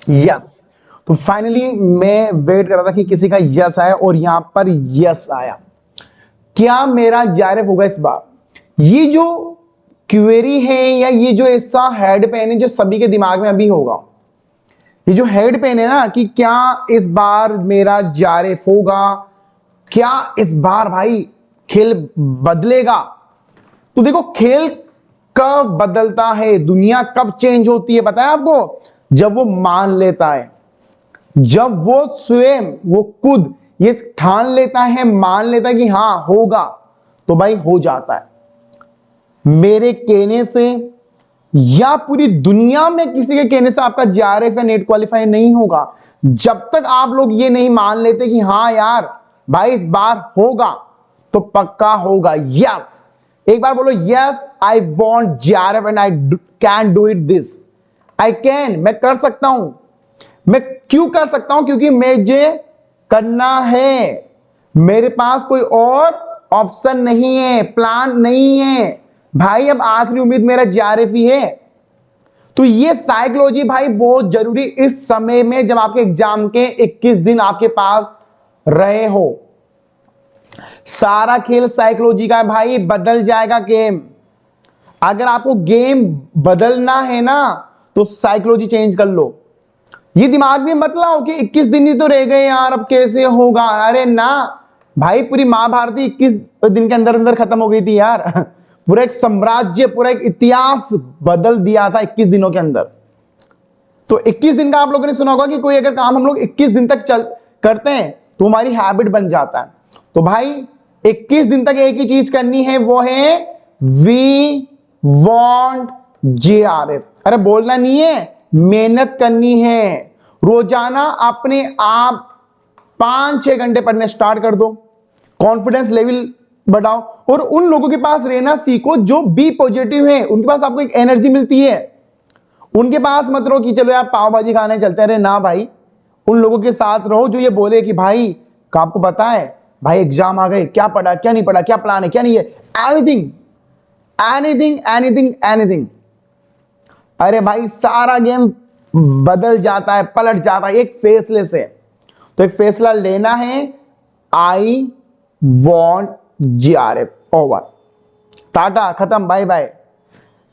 Yes. तो finally मैं wait कर रहा था कि किसी का यस आया और यहां पर यस आया। क्या मेरा जेआरएफ होगा इस बार? ये जो क्वेरी है या ये जो ऐसा हेड पेन है जो सभी के दिमाग में अभी होगा, ये जो हेड पेन है ना कि क्या इस बार मेरा जेआरएफ होगा, क्या इस बार भाई खेल बदलेगा? तो देखो, खेल कब बदलता है, दुनिया कब चेंज होती है पता है आपको? जब वो मान लेता है, जब वो स्वयं वो खुद ये ठान लेता है, मान लेता है कि हां होगा, तो भाई हो जाता है। मेरे कहने से या पूरी दुनिया में किसी के कहने से आपका जेआरएफ या नेट क्वालिफाई नहीं होगा, जब तक आप लोग ये नहीं मान लेते कि हाँ यार भाई इस बार होगा, तो पक्का होगा। यस, एक बार बोलो, yes I want JRF and I can do it this. I can, मैं कर सकता हूं। मैं क्यों कर सकता हूं? क्योंकि मुझे करना है, मेरे पास कोई और ऑप्शन नहीं है, प्लान नहीं है भाई। अब आखिरी उम्मीद मेरा जेआरएफ ही है। तो ये साइकोलॉजी भाई बहुत जरूरी इस समय में, जब आपके एग्जाम के 21 दिन आपके पास रहे हो। सारा खेल साइकोलॉजी का है भाई, बदल जाएगा गेम। अगर आपको गेम बदलना है ना, तो साइकोलॉजी चेंज कर लो। ये दिमाग में मत लाओ कि 21 दिन ही तो रह गए यार, अब कैसे होगा। अरे ना भाई, पूरी महाभारती 21 दिन के अंदर अंदर खत्म हो गई थी यार। पूरा एक साम्राज्य, पूरा एक इतिहास बदल दिया था 21 दिनों के अंदर। तो 21 दिन का आप लोगों ने सुना होगा कि कोई अगर काम हम लोग 21 दिन तक चल करते हैं तो हमारी हैबिट बन जाता है। तो भाई 21 दिन तक एक ही चीज करनी है, वो है वी वॉन्ट जेआरएफ। अरे बोलना नहीं है, मेहनत करनी है। रोजाना अपने आप 5-6 घंटे पढ़ने स्टार्ट कर दो, कॉन्फिडेंस लेवल बढ़ाओ, और उन लोगों के पास रहना सीखो जो बी पॉजिटिव है। उनके पास आपको एक एनर्जी मिलती है। उनके पास मत रहो कि चलो यार पाव भाजी खाने चलते हैं। ना भाई, उन लोगों के साथ रहो जो ये बोले कि भाई आपको पता है भाई एग्जाम आ गए, क्या पढ़ा क्या नहीं पढ़ा, क्या प्लान है क्या नहीं है, एनीथिंग एनीथिंग एनीथिंग एनीथिंग। अरे भाई सारा गेम बदल जाता है, पलट जाता है एक फैसले से। तो एक फैसला लेना है, I want JRF, over, tata, खत्म, बाय बाय।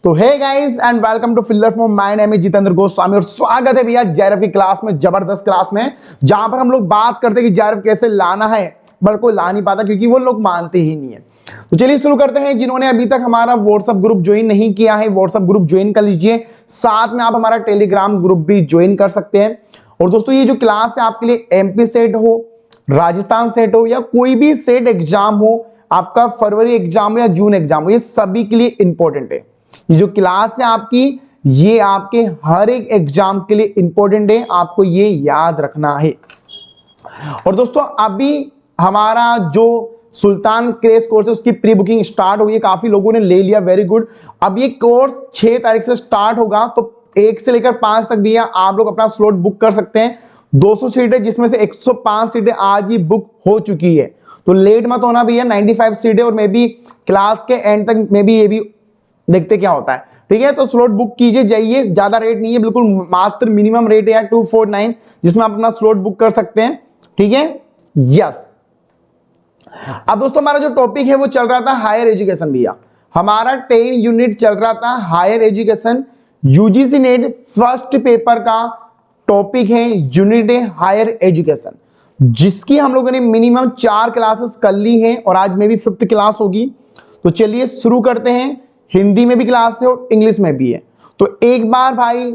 तो hey guys and welcome to फिल्डर for my name is Jitendra Goswami, और स्वागत है भैया जेआरएफ की क्लास में, जबरदस्त क्लास में, जहां पर हम लोग बात करते हैं कि जेआरएफ कैसे लाना है, बट कोई ला नहीं पाता क्योंकि वो लोग मानते ही नहीं है। तो चलिए शुरू करते हैं। जिन्होंने अभी तक हमारा व्हाट्सएप ग्रुप ज्वाइन नहीं किया है, व्हाट्सएप ग्रुप ज्वाइन कर लीजिए। साथ में आप हमारा टेलीग्राम ग्रुप भी ज्वाइन कर सकते हैं। और दोस्तों ये जो क्लास है आपके लिए एमपी सेट हो, राजस्थान सेट हो, या कोई भी सेट एग्जाम हो, आपका फरवरी एग्जाम हो या जून एग्जाम हो, ये सभी के लिए इंपॉर्टेंट है। ये जो क्लास है आपकी, ये आपके हर एक एग्जाम के लिए इंपॉर्टेंट है, आपको ये याद रखना है। और दोस्तों अभी हमारा जो सुल्तान क्रैश कोर्स है उसकी प्री बुकिंग स्टार्ट हुई है, काफी लोगों ने ले लिया, वेरी गुड। अब ये कोर्स 6 तारीख से स्टार्ट होगा, तो 1 से लेकर 5 तक भी है, आप लोग अपना स्लॉट बुक कर सकते हैं। 200 सीटें, जिसमें से 105 सीटें आज ही बुक हो चुकी है, तो लेट मत होना भैया। 95 सीटें, और मे बी क्लास के एंड तक मे बी ये भी देखते क्या होता है, ठीक है। तो स्लॉट बुक कीजिए, जाइए, ज्यादा रेट नहीं है, बिल्कुल मात्र मिनिमम रेट है 249, जिसमें आप अपना स्लॉट बुक कर सकते हैं, ठीक है। यस, अब दोस्तों हमारा जो टॉपिक है वो चल रहा था हायर एजुकेशन भैया। हमारा 10 यूनिट चल रहा था higher education. UGC NET first paper का टॉपिक है यूनिट है हायर एजुकेशन, जिसकी हम लोगों ने मिनिमम 4 क्लासेस कर ली है, और आज में भी 5th क्लास होगी। तो चलिए शुरू करते हैं। हिंदी में भी क्लास है और इंग्लिश में भी है। तो एक बार भाई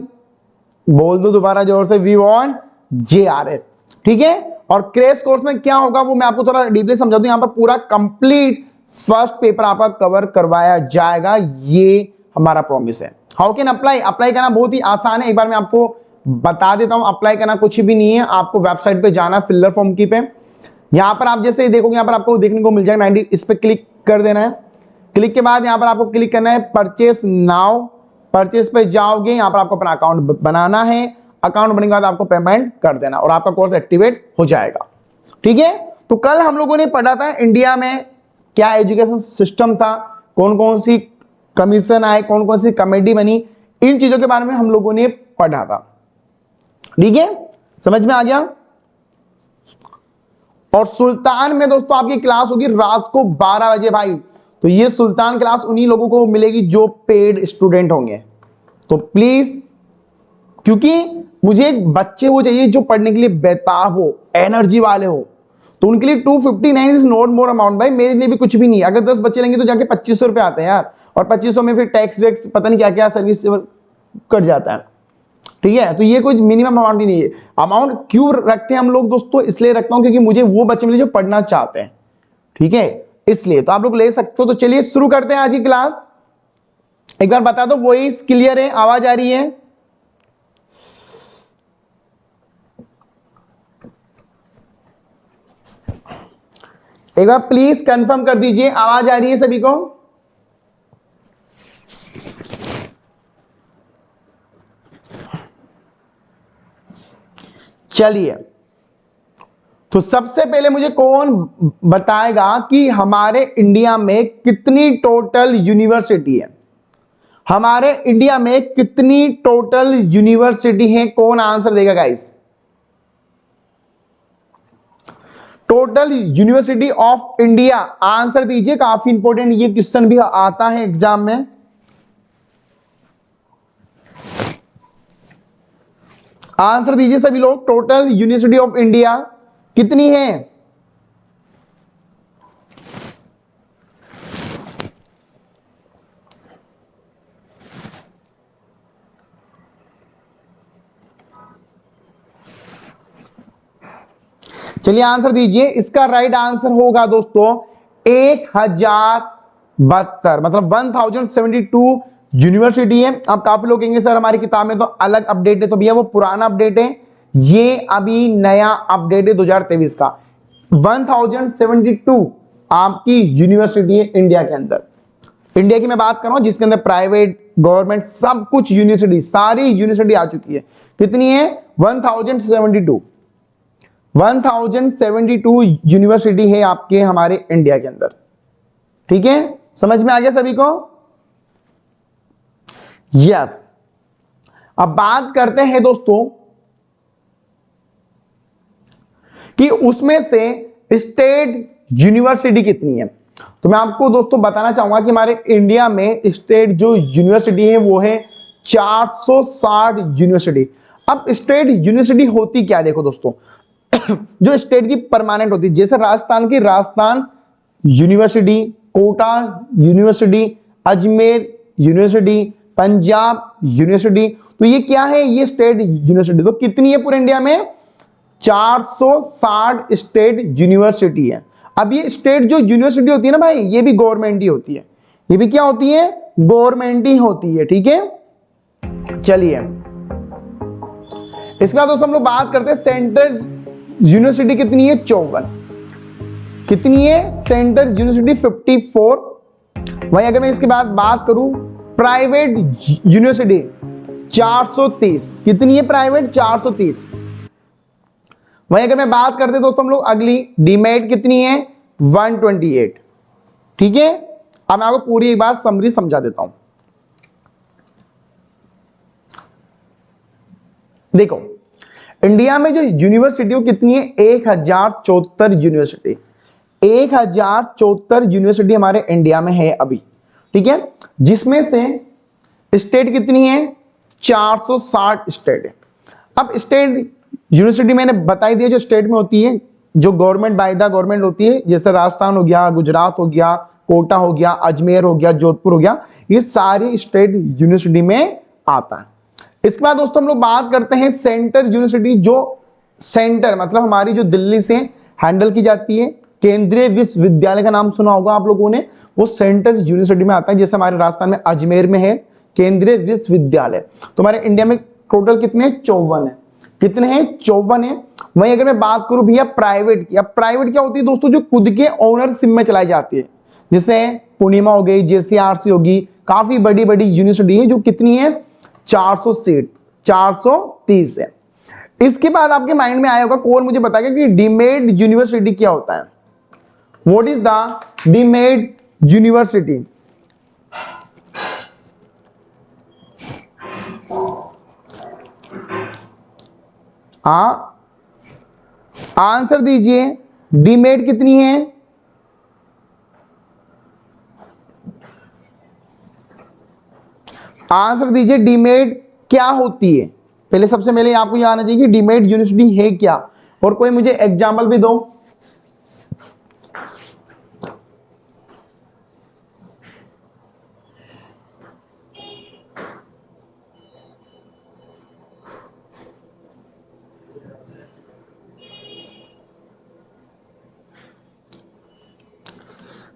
बोल दो दोबारा जोर से, वी वांट जेआरएफ, ठीक है। और क्रैश कोर्स में क्या होगा वो मैं आपको थोड़ा डीपली समझा दूं। यहां पर पूरा कंप्लीट फर्स्ट पेपर आपका कवर करवाया जाएगा, ये हमारा प्रॉमिस है। How can apply? अप्लाई करना बहुत ही आसान है, एक बार मैं आपको बता देता हूं। अप्लाई करना कुछ भी नहीं है, आपको वेबसाइट पे जाना, फिलर फॉर्म की पे, यहां पर आप जैसे देखोगे यहां पर आपको देखने को मिल जाएगा 90, इस पे क्लिक कर देना है। क्लिक के बाद यहां पर आपको क्लिक करना है परचेस नाउ। परचेस पे जाओगे, यहां पर आपको अपना अकाउंट बनाना है। अकाउंट बनने के बाद आपको पेमेंट कर देना और आपका कोर्स एक्टिवेट हो जाएगा, ठीक है। तो कल हम लोगों ने पढ़ा था इंडिया में क्या एजुकेशन सिस्टम था, कौन कौन सी कमीशन आए, कौन कौन सी कमेटी बनी, इन चीजों के बारे में हम लोगों ने पढ़ा था। ठीक है, समझ में आ गया। और सुल्तान में दोस्तों आपकी क्लास होगी रात को 12 बजे भाई। तो ये सुल्तान क्लास उन्हीं लोगों को मिलेगी जो पेड स्टूडेंट होंगे। तो प्लीज, क्योंकि मुझे एक बच्चे वो चाहिए जो पढ़ने के लिए बेताब हो, एनर्जी वाले हो, तो उनके लिए 259 इज नॉट मोर अमाउंट भाई, मेरे लिए भी कुछ भी नहीं। अगर 10 बच्चे लेंगे तो जाके 2500 रुपए आते हैं यार, और 2500 में फिर टैक्स वैक्स पता नहीं क्या क्या सर्विस कट जाता है। ठीक है, तो ये कोई मिनिमम अमाउंट ही नहीं है। अमाउंट क्यों रखते हैं हम लोग दोस्तों, इसलिए रखता हूं क्योंकि मुझे वो बच्चे मिले जो पढ़ना चाहते हैं। ठीक है, इसलिए तो आप लोग ले सकते हो। तो चलिए शुरू करते हैं आज की क्लास। एक बार बता दो वॉइस क्लियर है, आवाज आ रही है? एक बार प्लीज कंफर्म कर दीजिए, आवाज आ रही है सभी को? चलिए, तो सबसे पहले मुझे कौन बताएगा कि हमारे इंडिया में कितनी टोटल यूनिवर्सिटी है? हमारे इंडिया में कितनी टोटल यूनिवर्सिटी है? कौन आंसर देगा guys? Total university of India, answer दीजिए। काफी इंपॉर्टेंट ये क्वेश्चन भी आता है एग्जाम में। आंसर दीजिए सभी लोग, टोटल यूनिवर्सिटी ऑफ इंडिया कितनी है? चलिए आंसर दीजिए। इसका राइट आंसर होगा दोस्तों 1072, मतलब 1072 यूनिवर्सिटी है। अब काफी लोग कहेंगे सर हमारी किताब में तो अलग अपडेट है, तो भैया वो पुराना अपडेट है, ये अभी नया अपडेट है 2023 का। 1072 आपकी यूनिवर्सिटी है इंडिया के अंदर। इंडिया की मैं बात कर रहा हूं जिसके अंदर प्राइवेट गवर्नमेंट सब कुछ यूनिवर्सिटी, सारी यूनिवर्सिटी आ चुकी है। कितनी है? 1072। 1072 यूनिवर्सिटी है आपके हमारे इंडिया के अंदर। ठीक है, समझ में आ गया सभी को? यस। अब बात करते हैं दोस्तों कि उसमें से स्टेट यूनिवर्सिटी कितनी है। तो मैं आपको दोस्तों बताना चाहूंगा कि हमारे इंडिया में स्टेट जो यूनिवर्सिटी है वो है 460 यूनिवर्सिटी। अब स्टेट यूनिवर्सिटी होती क्या, देखो दोस्तों जो स्टेट की परमानेंट होती है, जैसे राजस्थान की Rajasthan university, Kota university, Ajmer university, Punjab university, तो ये क्या है? ये स्टेट यूनिवर्सिटी। तो कितनी है पूरे इंडिया में? 460 स्टेट यूनिवर्सिटी है। अब ये स्टेट जो यूनिवर्सिटी होती है ना भाई, ये भी गवर्नमेंट ही होती है। ये भी क्या होती है? गवर्नमेंट ही होती है। ठीक है, चलिए इसके बाद दोस्तों हम लोग बात करते हैं सेंट्रल यूनिवर्सिटी कितनी है? 54। कितनी है सेंट्रल यूनिवर्सिटी? 54। वहीं अगर मैं इसके बाद बात करूं प्राइवेट यूनिवर्सिटी 430। कितनी है प्राइवेट? 430। वहीं अगर मैं बात करते दोस्तों हम लोग अगली डीमेट कितनी है? 128। ठीक है, अब मैं आपको पूरी एक बार समरी समझा देता हूं। देखो इंडिया में जो यूनिवर्सिटी कितनी है? 1074 यूनिवर्सिटी। 1074 यूनिवर्सिटी हमारे इंडिया में है अभी। ठीक है, जिसमें से स्टेट कितनी है? 460 स्टेट है। अब स्टेट यूनिवर्सिटी मैंने बताई दिया जो स्टेट में होती है, जो गवर्नमेंट बाय द गवर्नमेंट होती है, जैसे राजस्थान हो गया, गुजरात हो गया, कोटा हो गया, अजमेर हो गया, जोधपुर हो गया, ये सारी स्टेट यूनिवर्सिटी में आता है। इसके बाद दोस्तों हम लोग बात करते हैं सेंटर यूनिवर्सिटी, जो सेंटर मतलब हमारी जो दिल्ली से हैंडल की जाती है। केंद्रीय विश्वविद्यालय का नाम सुना होगा आप लोगों ने, वो सेंटर यूनिवर्सिटी में आता है। जैसे हमारे राजस्थान में अजमेर में है केंद्रीय विश्वविद्यालय। तो हमारे इंडिया में टोटल कितने हैं? 54 है। कितने हैं? 54 है। वहीं अगर मैं बात करूं भैया प्राइवेट की, अब प्राइवेट क्या होती है दोस्तों? जो खुद के ओनरशिप में चलाई जाती है, जैसे पूर्णिमा हो गई, जेसीआरसी होगी, काफी बड़ी बड़ी यूनिवर्सिटी है जो कितनी है? 400 सीट, 430 है। इसके बाद आपके माइंड में आया होगा, कौन मुझे बताएगा कि डीमेड यूनिवर्सिटी क्या होता है? What is the deemed university? Answer दीजिए, डीमेट कितनी है? आंसर दीजिए, डीमेट क्या होती है? पहले सबसे पहले आपको ये आना चाहिए कि डीमेट यूनिवर्सिटी है क्या, और कोई मुझे एग्जाम्पल भी दो।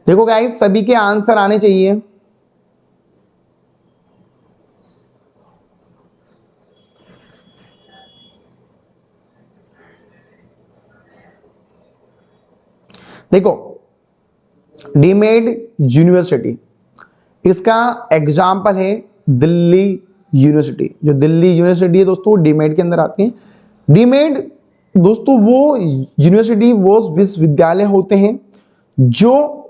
देखो गाइस, सभी के आंसर आने चाहिए। देखो, डीमेड यूनिवर्सिटी, इसका एग्जाम्पल है दिल्ली यूनिवर्सिटी। जो दिल्ली यूनिवर्सिटी है दोस्तों, डीमेड के अंदर आती है। डीमेड दोस्तों वो यूनिवर्सिटी, वो विश्वविद्यालय होते हैं जो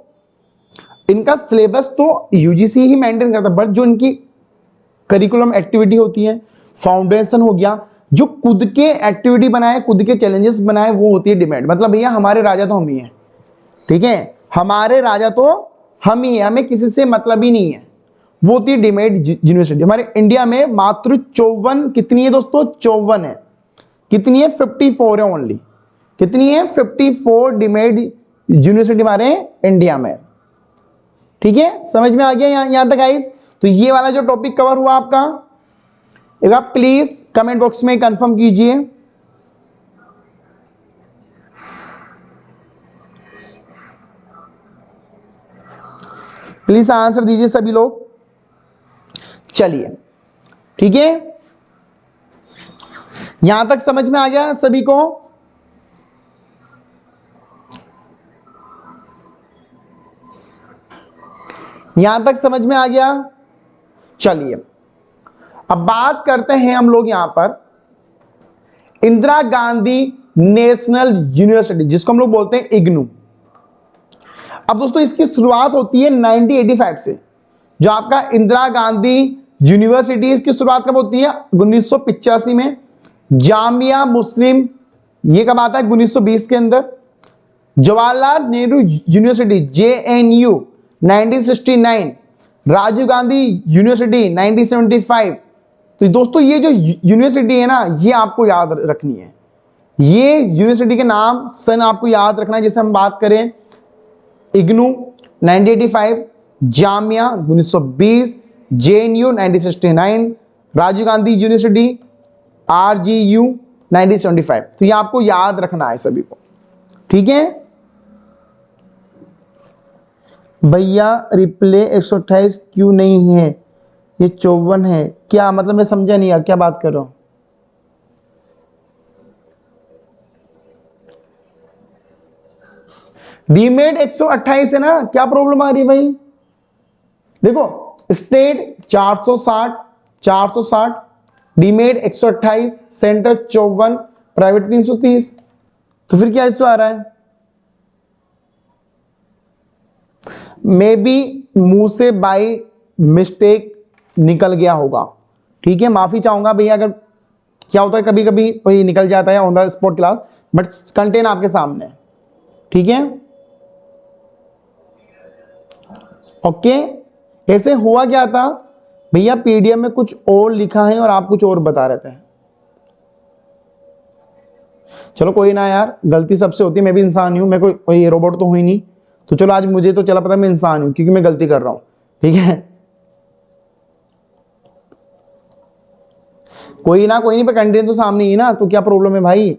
इनका सिलेबस तो यूजीसी ही मेंटेन करता है, बट जो इनकी करिकुलम एक्टिविटी होती है, फाउंडेशन हो गया, जो खुद के एक्टिविटी बनाए, खुद के चैलेंजेस बनाए, वो होती है डीमेड। मतलब भैया हमारे राजा तो हम ही हैं, ठीक है, हमारे राजा तो हम ही हैं, हमें किसी से मतलब ही नहीं है, वो होती है डीमेड यूनिवर्सिटी। हमारे इंडिया में मात्र 54, कितनी है दोस्तों? 54 है। कितनी है? 54 है ओनली। कितनी है? 54 डीमेड यूनिवर्सिटी हमारे इंडिया में, ठीक है। समझ में आ गया यहां तक गाइस? तो ये वाला जो टॉपिक कवर हुआ आपका, एक बार प्लीज कमेंट बॉक्स में कंफर्म कीजिए। प्लीज आंसर दीजिए सभी लोग। चलिए, ठीक है, यहां तक समझ में आ गया सभी को? यहां तक समझ में आ गया? चलिए, अब बात करते हैं हम लोग यहां पर इंदिरा गांधी नेशनल यूनिवर्सिटी, जिसको हम लोग बोलते हैं इग्नू। अब दोस्तों इसकी शुरुआत होती है 1985 से। जो आपका इंदिरा गांधी यूनिवर्सिटी, इसकी शुरुआत कब होती है? 1985 में। जामिया मुस्लिम, ये कब आता है? 1920 के अंदर। Jawaharlal Nehru university JNU 1969। Rajiv Gandhi university 1975। तो दोस्तों ये जो यूनिवर्सिटी है ना, ये आपको याद रखनी है। ये यूनिवर्सिटी के नाम सन आपको याद रखना है। जैसे हम बात करें, IGNOU 1985, Jamia 1920, JNU 1969, Rajiv Gandhi university RGU 1975। तो ये आपको याद रखना है सभी को, ठीक है भैया। रिप्ले 128 क्यों नहीं है? ये 54 है क्या? मतलब मैं समझा नहीं, क्या बात कर रहा हूं? डीमेड 128 है ना, क्या प्रॉब्लम आ रही है भाई? देखो, स्टेट 460, डीमेड 128, सेंटर 54, प्राइवेट 330। तो फिर क्या इशू आ रहा है? मे बी मुंह से बाई मिस्टेक निकल गया होगा, ठीक है। माफी चाहूंगा भैया, अगर क्या होता है कभी कभी कोई निकल जाता है on the spot class, but content आपके सामने, ठीक है। ओके, ऐसे हुआ क्या था भैया, पीडीएफ में कुछ और लिखा है और आप कुछ और बता रहे थे। चलो कोई ना यार, गलती सबसे होती है, मैं भी इंसान ही हूं, मैं कोई रोबोट तो हुई नहीं। तो चलो आज मुझे तो चला पता मैं इंसान हूं, क्योंकि मैं गलती कर रहा हूं, ठीक है। कोई नहीं, पर कंटेंट तो सामने ही ना, तो क्या प्रॉब्लम है भाई?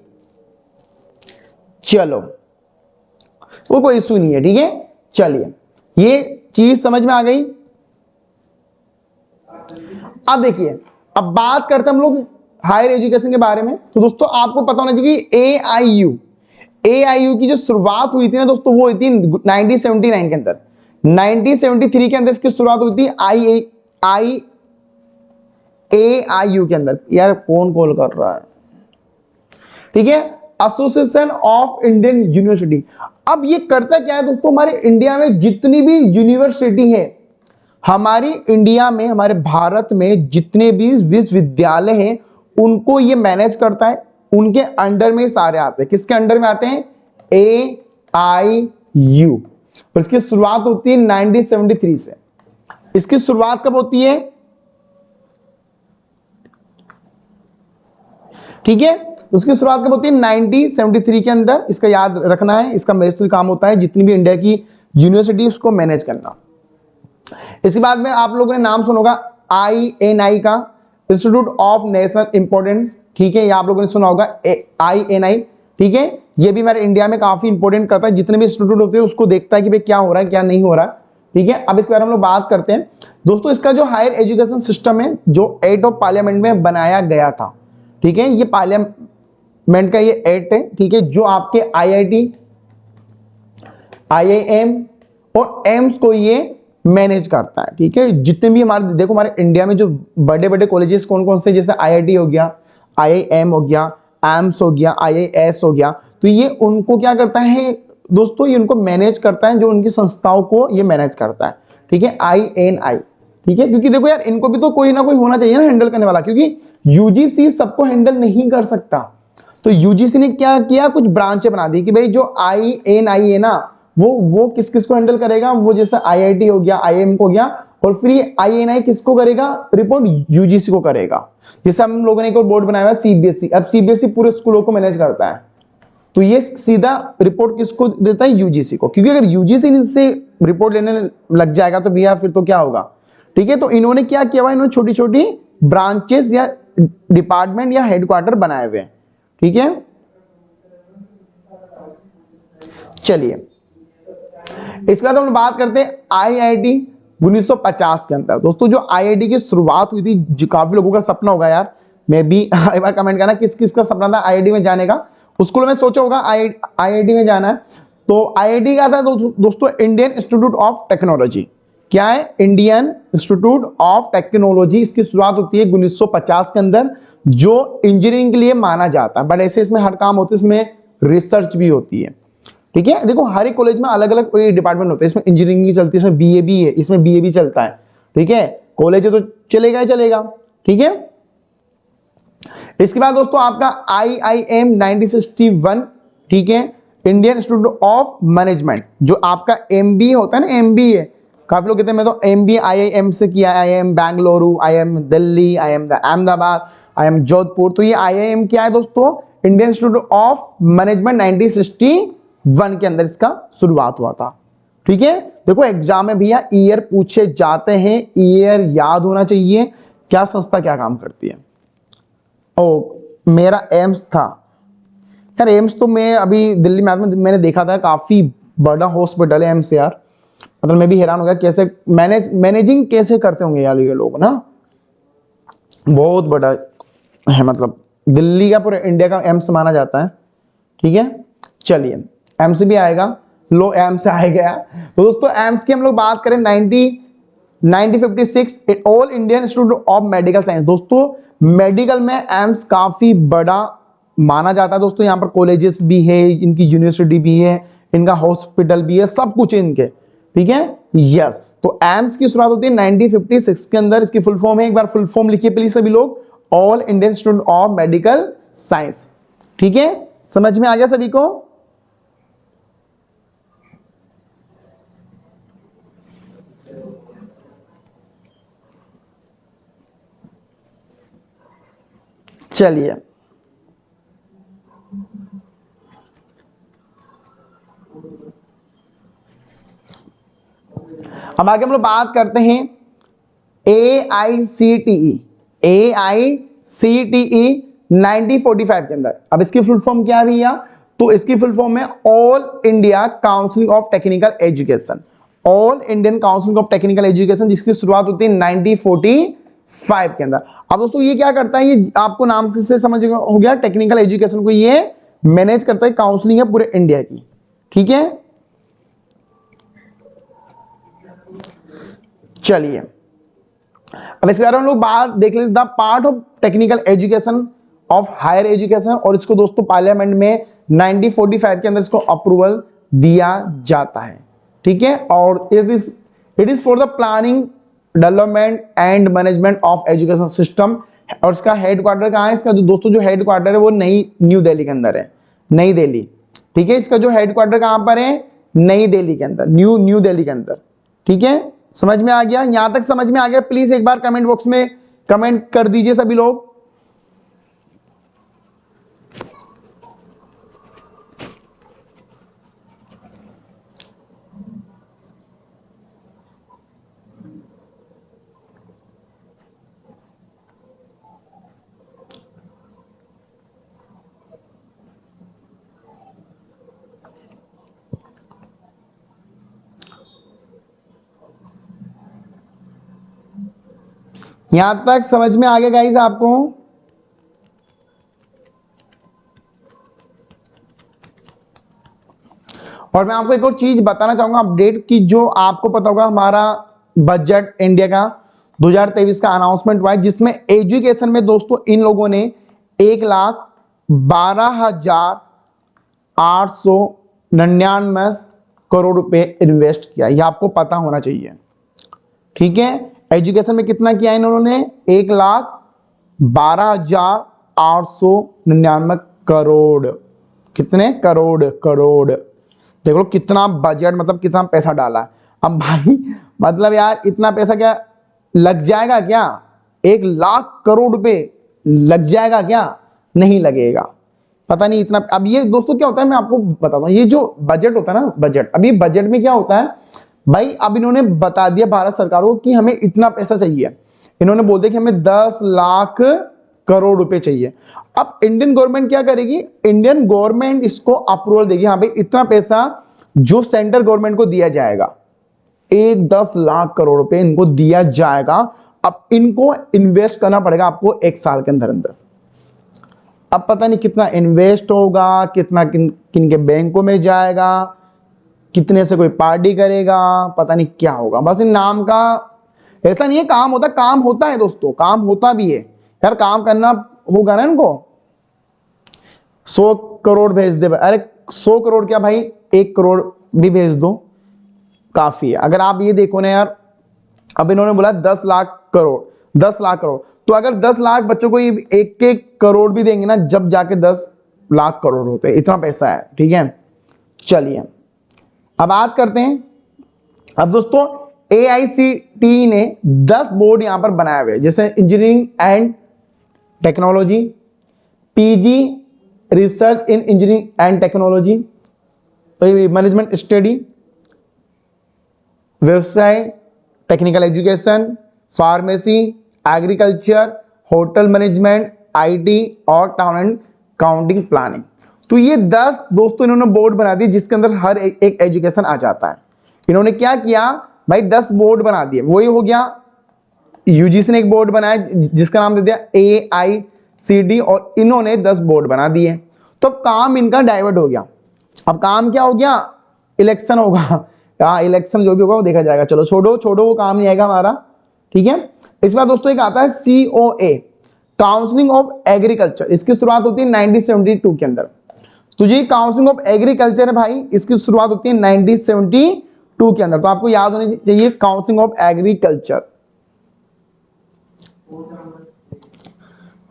चलो, वो कोई इशू नहीं है, ठीक है। चलिए, ये चीज समझ में आ गई। अब देखिए, अब बात करते हैं हम लोग हायर एजुकेशन के बारे में। तो दोस्तों आपको पता होना चाहिए कि AIU की जो शुरुआत हुई थी ना दोस्तों, वो हुई थी 1979 के अंदर। 1973 के अंदर इसकी शुरुआत हुई थी AIU के अंदर। यार कौन कॉल कर रहा है? ठीक है, एसोसिएशन ऑफ इंडियन यूनिवर्सिटी। अब ये करता क्या है दोस्तों, हमारे इंडिया में जितनी भी यूनिवर्सिटी है, हमारी इंडिया में, हमारे भारत में जितने भी विश्वविद्यालय हैं, उनको ये मैनेज करता है, उनके अंडर में सारे आते हैं। किसके अंडर में आते हैं? AIU। और इसकी शुरुआत होती है 1973 से। इसकी शुरुआत कब होती है? ठीक है, तो उसकी शुरुआत कब होती है? 1973 के अंदर। इसका याद रखना है, इसका बेसिक काम होता है जितनी भी इंडिया की यूनिवर्सिटी उसको मैनेज करना। इसके बाद में आप लोगों ने नाम सुना होगा INI का, इंस्टीट्यूट ऑफ नेशनल इंपोर्टेंस। ठीक है, ये आप लोगों ने सुना होगा INI। ठीक है, ये भी हमारे इंडिया में काफी इंपॉर्टेंट करता है, जितने भी इंस्टीट्यूट होते हैं उसको देखता है कि भाई क्या हो रहा है क्या नहीं हो रहा है। ठीक है, अब इसके बारे में हम लोग बात करते हैं दोस्तों। इसका जो हायर एजुकेशन सिस्टम है जो एक्ट ऑफ पार्लियामेंट में बनाया गया था। ठीक है, ये पार्लियामेंट का ये एक्ट है। ठीक है, जो आपके IIT, IIM और एम्स को ये मैनेज करता है। ठीक है, जितने भी हमारे देखो हमारे इंडिया में जो बड़े बड़े कॉलेजेस कौन कौन से, जैसे IIT हो गया, IIM हो गया, एम्स हो गया, IIS हो गया, तो ये उनको क्या करता है दोस्तों? ये उनको मैनेज करता है, जो उनकी संस्थाओं को ये मैनेज करता है। ठीक है, INI। ठीक है, क्योंकि देखो यार इनको भी तो कोई ना कोई होना चाहिए ना हैंडल करने वाला, क्योंकि UGC सबको हैंडल नहीं कर सकता। तो UGC ने क्या किया, कुछ ब्रांचें बना दी कि भाई जो INI है ना वो किस किस को हैंडल करेगा। वो जैसे IIT हो गया, IIM को हो गया, और फिर ये INI किसको करेगा? रिपोर्ट UGC को करेगा। जैसे हम लोगों ने एक और बोर्ड बनाया है CBSE। अब CBSE पूरे स्कूलों को मैनेज करता है, तो ये सीधा रिपोर्ट किसको देता है? UGC को। क्योंकि अगर UGC से रिपोर्ट लेने लग जाएगा तो भैया फिर तो क्या होगा। ठीक है, तो इन्होंने क्या किया हुआ, इन्होंने छोटी छोटी ब्रांचेस या डिपार्टमेंट या हेडक्वार्टर बनाए हुए हैं। ठीक है, चलिए इसके बाद हम बात करते हैं IIT 1950 के अंदर। दोस्तों जो IIT की शुरुआत हुई थी, जो काफी लोगों का सपना होगा यार, मैं भी एक बार कमेंट करना किस किस का सपना था IIT में जाने का। स्कूल में सोचा होगा IIT में जाना है, तो IIT क्या था दोस्तों? Indian institute of technology. क्या है? Indian institute of technology. इसकी शुरुआत होती है 1950 के अंदर, जो इंजीनियरिंग के लिए माना जाता है, बट ऐसे इसमें हर काम होते है, इसमें रिसर्च भी होती है। ठीक है, देखो हर एक कॉलेज में अलग अलग डिपार्टमेंट होते हैं। इसमें इंजीनियरिंग भी चलती है, इसमें BA भी है, इसमें BA भी चलता है। ठीक है, कॉलेज है तो चलेगा ही चलेगा। ठीक है, इसके बाद दोस्तों आपका IIM 1961। ठीक है, इंडियन इंस्टीट्यूट ऑफ मैनेजमेंट। जो आपका MBA होता है ना, MBA, काफी लोग कहते हैं मैं तो MBA IIM से किया, IIM Bengaluru, IIM Delhi, IIM Ahmedabad, IIM Jodhpur. तो ये IIM क्या है दोस्तों? इंडियन इंस्टीट्यूट ऑफ मैनेजमेंट 1961 के अंदर इसका शुरुआत हुआ था। ठीक है, देखो एग्जाम में भैया ईयर पूछे जाते हैं, ईयर याद होना चाहिए। क्या संस्था क्या काम करती है? ओ, मेरा एम्स था यार। एम्स तो मैं अभी दिल्ली में मैंने देखा था, काफी बड़ा हॉस्पिटल है एम्स यार। मतलब मैं भी हैरान हो गया कैसे मैनेजिंग कैसे करते होंगे यार ये लोग ना, बहुत बड़ा है। मतलब दिल्ली का पूरे इंडिया का एम्स माना जाता है। ठीक है, चलिए एम्स भी आएगा, लो एम्स आ गया। तो दोस्तों एम्स की हम लोग बात करें 1956 all Indian institute of medical science. दोस्तों मेडिकल में एम्स काफी बड़ा माना जाता है दोस्तों। यहाँ पर कॉलेजेस भी है, इनकी यूनिवर्सिटी भी है, इनका हॉस्पिटल भी है, सब कुछ है इनके। ठीक है, यस। तो एम्स की शुरुआत होती है 1956 के अंदर। इसकी फुल फॉर्म है, एक बार फुल फॉर्म लिखिए प्लीज सभी लोग, all Indian institute of medical science. ठीक है, समझ में आ गया सभी को? चलिए अब आगे हम लोग बात करते हैं AICTE 1945 के अंदर। अब इसकी फुल फॉर्म क्या है भैया? तो इसकी फुल फॉर्म है all India council of technical education. All Indian council of technical education, जिसकी शुरुआत होती है 1945 के अंदर। अब दोस्तों ये क्या करता है? ये आपको नाम से समझ हो गया, टेक्निकल एजुकेशन को ये मैनेज करता है, काउंसलिंग है पूरे इंडिया की। ठीक है, चलिए अब इसके बारे में हम लोग बात देख लेते हैं, part of technical education of higher education. और इसको दोस्तों पार्लियामेंट में 1945 के अंदर इसको अप्रूवल दिया जाता है। ठीक है, और it is for the planning development and management of education system और इसका हेडक्वार्टर कहाँ है? इसका जो दोस्तों जो हेडक्वार्टर है वो नई न्यू दिल्ली के अंदर है, नई दिल्ली। ठीक है, इसका जो हेडक्वार्टर कहाँ पर है? नई दिल्ली के अंदर, न्यू दिल्ली के अंदर। ठीक है, समझ में आ गया? यहां तक समझ में आ गया? प्लीज एक बार कमेंट बॉक्स में कमेंट कर दीजिए सभी लोग। यहां तक समझ में आ गया गाइस आपको? और मैं आपको एक और चीज बताना चाहूंगा अपडेट की, जो आपको पता होगा हमारा बजट इंडिया का 2023 का अनाउंसमेंट हुआ है, जिसमें एजुकेशन में दोस्तों इन लोगों ने 1,12,899 करोड़ रुपए इन्वेस्ट किया। ये आपको पता होना चाहिए। ठीक है, एजुकेशन में कितना किया इन्होंने? 1,12,899 करोड़। कितने करोड़? करोड़। देख लो कितना बजट, मतलब कितना पैसा डाला है। अब भाई मतलब यार इतना पैसा क्या लग जाएगा क्या? 1,00,000 करोड़ रुपए लग जाएगा क्या? नहीं लगेगा। पता नहीं इतना। अब ये दोस्तों क्या होता है, मैं आपको बताता हूँ। ये जो बजट होता है ना, बजट, अब ये बजट में क्या होता है भाई, अब इन्होंने बता दिया भारत सरकार को कि हमें इतना पैसा चाहिए। इन्होंने बोल दिया कि हमें 10,00,000 करोड़ रुपए चाहिए। अब इंडियन गवर्नमेंट क्या करेगी? इंडियन गवर्नमेंट इसको अप्रूवल देगी, हाँ भाई इतना पैसा जो सेंट्रल गवर्नमेंट को दिया जाएगा, 10,00,000 करोड़ रुपए इनको दिया जाएगा। अब इनको इन्वेस्ट करना पड़ेगा आपको 1 साल के अंदर अंदर। अब पता नहीं कितना इन्वेस्ट होगा, कितना किन किन के बैंकों में जाएगा, कितने से कोई पार्टी करेगा, पता नहीं क्या होगा। बस इन नाम का ऐसा नहीं है काम होता, काम होता है दोस्तों, काम होता भी है यार, काम करना होगा ना इनको। 100 करोड़ भेज दे, अरे 100 करोड़ क्या भाई, 1 करोड़ भी भेज दो काफी है। अगर आप ये देखो ना यार, अब इन्होंने बोला 10,00,000 करोड़, 10,00,000 करोड़, तो अगर 10 लाख बच्चों को ये 1-1 करोड़ भी देंगे ना, जब जाके 10,00,000 करोड़ होते हैं, इतना पैसा है। ठीक है, चलिए अब बात करते हैं। अब दोस्तों AICTE ने 10 बोर्ड यहां पर बनाए हुए, जैसे engineering and technology, PG research in engineering and technology, management study, व्यवसाय, technical education, pharmacy, agriculture, hotel management, IT और टाउन एंड काउंटिंग प्लानिंग। तो ये 10 दोस्तों इन्होंने बोर्ड बना दिए, जिसके अंदर हर एक एजुकेशन आ जाता है। इन्होंने क्या किया भाई, 10 बोर्ड बना दिए। वही हो गया, UGC ने एक बोर्ड बनाया जिसका नाम दे दिया AICD, और इन्होंने 10 बोर्ड बना दिए। तो अब काम इनका डाइवर्ट हो गया। अब काम क्या हो गया? इलेक्शन होगा। हाँ, इलेक्शन जो भी होगा वो देखा जाएगा। चलो छोड़ो छोड़ो, वो काम नहीं आएगा हमारा। ठीक है, इस बार दोस्तों एक आता है COA, काउंसलिंग ऑफ एग्रीकल्चर। इसकी शुरुआत होती है 1972 के अंदर। तो ये काउंसलिंग ऑफ एग्रीकल्चर है भाई, इसकी शुरुआत होती है 1972 के अंदर। तो आपको याद होनी चाहिए counselling of agriculture,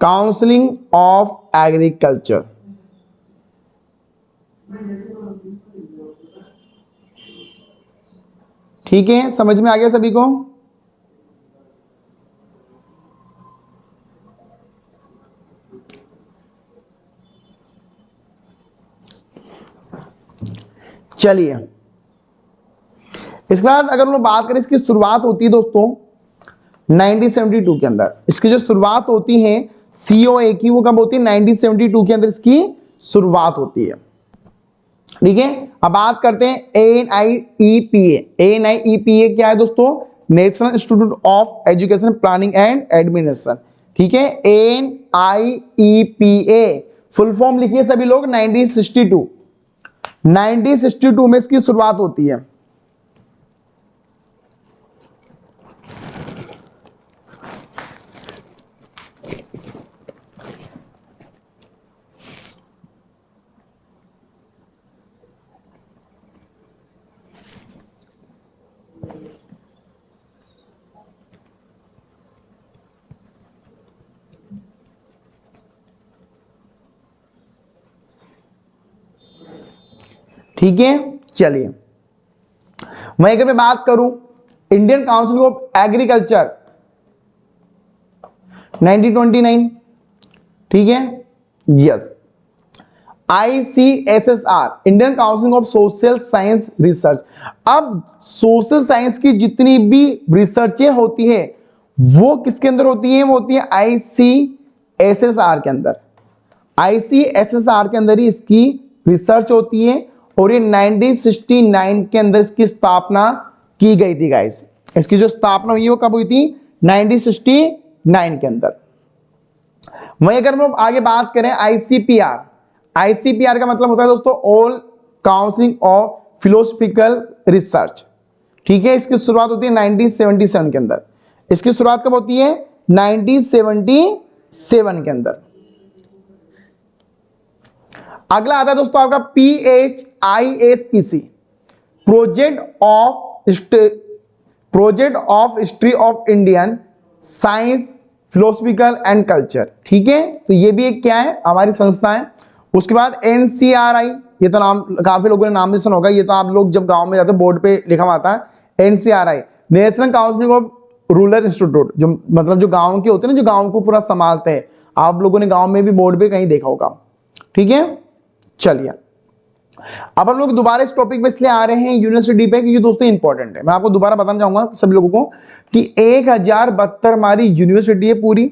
counselling of agriculture. ठीक है, समझ में आ गया सभी को? चलिए इसके बाद अगर हम लोग बात करें, इसकी शुरुआत होती है दोस्तों 1972 के अंदर। इसकी जो शुरुआत होती है COA की, वो कब होती है? 1972 के अंदर इसकी शुरुआत होती है। ठीक है, अब बात करते हैं ANIEPA। ANIEPA क्या है दोस्तों? National institute of education planning and administration. ठीक है, ANIEPA फुल फॉर्म लिखिए सभी लोग। 1962 में इसकी शुरुआत होती है। ठीक है, चलिए वहीं अगर मैं बात करूं इंडियन काउंसिल ऑफ एग्रीकल्चर 1929, ठीक है, yes. ICSSR Indian council of social science research. अब सोशल साइंस की जितनी भी रिसर्चें होती है वो किसके अंदर होती है? वो होती है ICSSR के अंदर। ICSSR के अंदर ही इसकी रिसर्च होती है और ये 1969 के अंदर इसकी स्थापना की गई थी गाइस। इसकी जो स्थापना हुई है वो कब हुई थी? 1969 के अंदर। वहीं अगर हम लोग आगे बात करें ICPR, ICPR का मतलब होता है दोस्तों all council of philosophical research, ठीक है। इसकी शुरुआत होती है 1977 के अंदर। इसकी शुरुआत कब होती है? 1977 के अंदर। अगला आता है दोस्तों आपका PHISPC, project of history of Indian science philosophical and culture, ठीक है। तो ये भी एक क्या है? हमारी संस्था है। उसके बाद NCRI, ये तो नाम काफी लोगों ने नाम भी सुना होगा, ये तो आप लोग जब गांव में जाते हो बोर्ड पे लिखा हुआ आता है NCRI, national council of rural institute, जो मतलब जो गांव के होते हैं ना, जो गांव को पूरा संभालते हैं। आप लोगों ने गांव में भी बोर्ड पे कहीं देखा होगा, ठीक है। चलिए अब हम लोग दोबारा इस टॉपिक पे इसलिए आ रहे हैं यूनिवर्सिटी पे क्योंकि दोस्तों इंपॉर्टेंट है। मैं आपको दोबारा बताना चाहूंगा सभी लोगों को कि 1072 हमारी यूनिवर्सिटी है पूरी,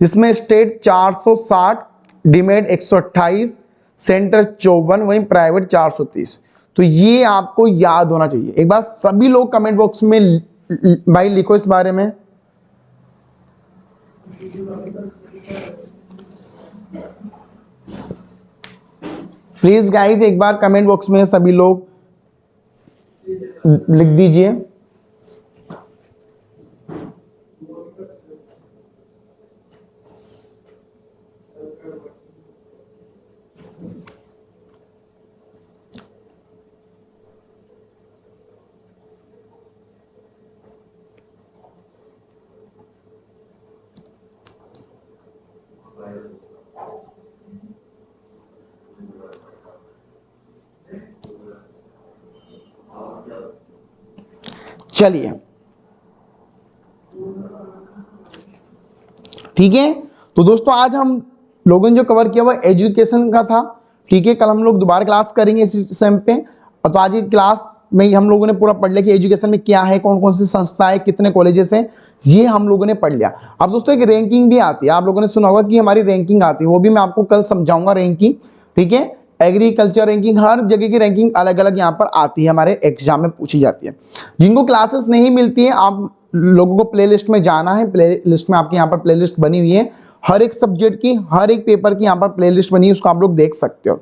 जिसमें स्टेट 460, डीमेड 128, सेंटर 54, वहीं प्राइवेट 430। तो ये आपको याद होना चाहिए। एक बार सभी लोग कमेंट बॉक्स में भाई लिखो इस बारे में। प्लीज गाइस एक बार कमेंट बॉक्स में सभी लोग लिख दीजिए। चलिए ठीक है, तो दोस्तों आज हम लोगों ने जो कवर किया वो एजुकेशन का था, ठीक है। कल हम लोग दोबारा क्लास करेंगे इस सेम पे। तो आज की क्लास में हम लोगों ने पूरा पढ़ लिया कि एजुकेशन में क्या है, कौन कौन सी संस्थाएं, कितने कॉलेजेस हैं, ये हम लोगों ने पढ़ लिया। अब दोस्तों एक रैंकिंग भी आती है, आप लोगों ने सुना होगा कि हमारी रैंकिंग आती है, वो भी मैं आपको कल समझाऊंगा रैंकिंग, ठीक है। एग्रीकल्चर रैंकिंग, हर जगह की रैंकिंग अलग अलग यहाँ पर आती है, हमारे एग्जाम में पूछी जाती है। जिनको क्लासेस नहीं मिलती है आप लोगों को प्ले लिस्ट में जाना है। प्ले लिस्ट में आपके यहाँ पर प्ले लिस्ट बनी हुई है, हर एक सब्जेक्ट की, हर एक पेपर की यहाँ पर प्ले लिस्ट बनी है, उसको आप लोग देख सकते हो,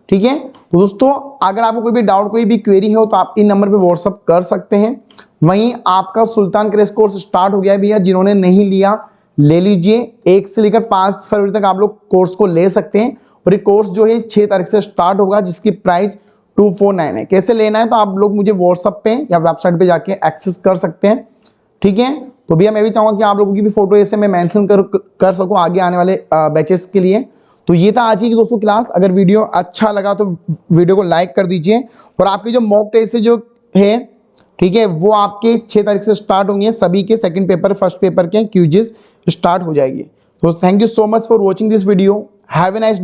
ठीक है। तो दोस्तों अगर आपको कोई भी डाउट, कोई भी क्वेरी हो तो आप इन नंबर पे व्हाट्सअप कर सकते हैं। वहीं आपका सुल्तान क्रैश कोर्स स्टार्ट हो गया है भैया, जिन्होंने नहीं लिया ले लीजिए। 1 से लेकर 5 फरवरी तक आप लोग कोर्स को ले सकते हैं और ये कोर्स जो है 6 तारीख से स्टार्ट होगा, जिसकी प्राइस 249 है। कैसे लेना है तो आप लोग मुझे व्हाट्सअप पे या वेबसाइट पे जाके एक्सेस कर सकते हैं, ठीक है। तो भैया मैं भी चाहूंगा कि आप लोगों की भी फोटो ऐसे मैं मेंशन कर सकूं आगे आने वाले बैचेस के लिए। तो ये था आज की दोस्तों क्लास। अगर वीडियो अच्छा लगा तो वीडियो को लाइक कर दीजिए और आपकी जो मॉक टेस्ट जो है, ठीक है, वो आपके 6 तारीख से स्टार्ट होंगे। सभी के सेकंड पेपर, फर्स्ट पेपर के क्यूजेस स्टार्ट हो जाएगी। तो thank you so much for watching this video. Have a nice day.